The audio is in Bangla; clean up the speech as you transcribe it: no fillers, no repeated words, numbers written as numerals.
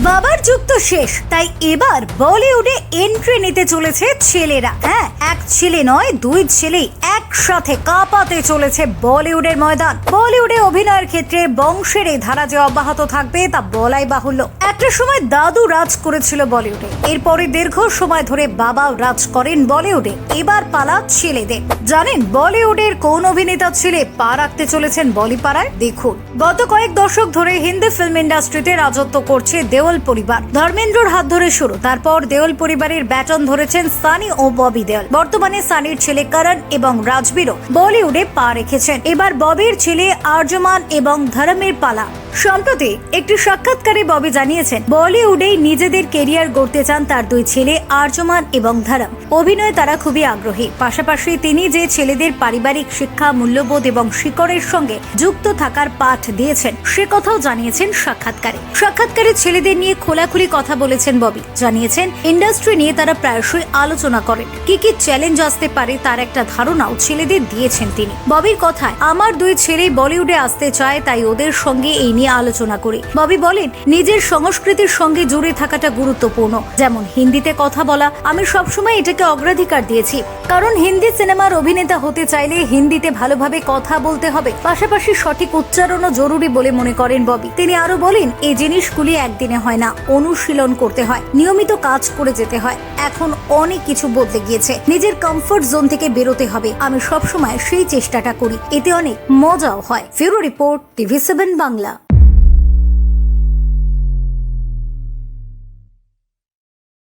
বাবার যুগ তো শেষ, তাই এবার বলিউডে এন্ট্রি নিতে চলেছে ছেলেরা। হ্যাঁ, এক ছেলে নয়, দুই ছেলেই একসাথে কাঁপাতে চলেছে বলিউডের ময়দান। বলিউডে অভিনয়ের ক্ষেত্রে বংশের এই ধারা যে অব্যাহত থাকবে তা বলাই বাহুল্য। একটা সময় দাদু রাজ করেছিল বলিউডে, এরপরে দীর্ঘ সময় ধরে বাবাও রাজ করেন বলিউডে। এবার পালা ছেলেদের। জানেন বলিউডের কোন অভিনেতা ছেলে পা রাখতে চলেছেন বলিপাড়ায়? দেখুন, গত কয়েক দশক ধরে হিন্দি ফিল্ম ইন্ডাস্ট্রিতে রাজত্ব করছে দেওল পরিবার। ধর্মেন্দ্রর হাত ধরে শুরু, তারপর দেওল পরিবারের ব্যাটন ধরেছেন সানি ও ববি দেওল। বর্তমানে সানির ছেলে করণ এবং রাজবীরও বলিউডে পা রেখেছেন। এবার ববির ছেলে আর্যমান এবং ধর্মের পালা। সম্প্রতি একটি সাক্ষাৎকারে ববি জানিয়েছেন বলিউডেই নিজেদের কেরিয়ার গড়তে চান তার দুই ছেলে আর্যমান এবং ধরম। অভিনয়ে তারা খুবই আগ্রহী। পাশাপাশি তিনি যে ছেলেদের পারিবারিক শিক্ষা, মূল্যবোধ এবং শিকড়ের সঙ্গে যুক্ত থাকার পাঠ দিয়েছেন সে কথাও জানিয়েছেন সাক্ষাৎকারে ছেলেদের নিয়ে খোলাখুলি কথা বলেছেন ববি। জানিয়েছেন ইন্ডাস্ট্রি নিয়ে তারা প্রায়শই আলোচনা করেন, কি কি চ্যালেঞ্জ আসতে পারে তার একটা ধারণাও ছেলেদের দিয়েছেন তিনি। ববির কথায়, আমার দুই ছেলে বলিউডে আসতে চায়, তাই ওদের সঙ্গে এই নিয়ে আলোচনা করি। ববি বলেন, নিজের সংস্কৃতির সঙ্গে জুড়ে থাকাটা গুরুত্বপূর্ণ। যেমন হিন্দিতে কথা বলা, আমি সবসময় এটাকে অগ্রাধিকার দিয়েছি, কারণ হিন্দি সিনেমার অভিনেতা হতে চাইলে হিন্দিতে ভালোভাবে কথা বলতে হবে, পাশাপাশি সঠিক উচ্চারণও জরুরি বলে মনে করেন ববি। তিনি আরো বলেন, এই জিনিসগুলি একদিনে হয় না, অনুশীলন করতে হয়, নিয়মিত কাজ করে যেতে হয়। এখন অনেক কিছু বদলে গিয়েছে, নিজের কমফোর্ট জোন থেকে বেরোতে হবে। আমি সবসময় সেই চেষ্টাটা করি, এতে অনেক মজাও হয়। ফিরো রিপোর্ট, TV7 বাংলা।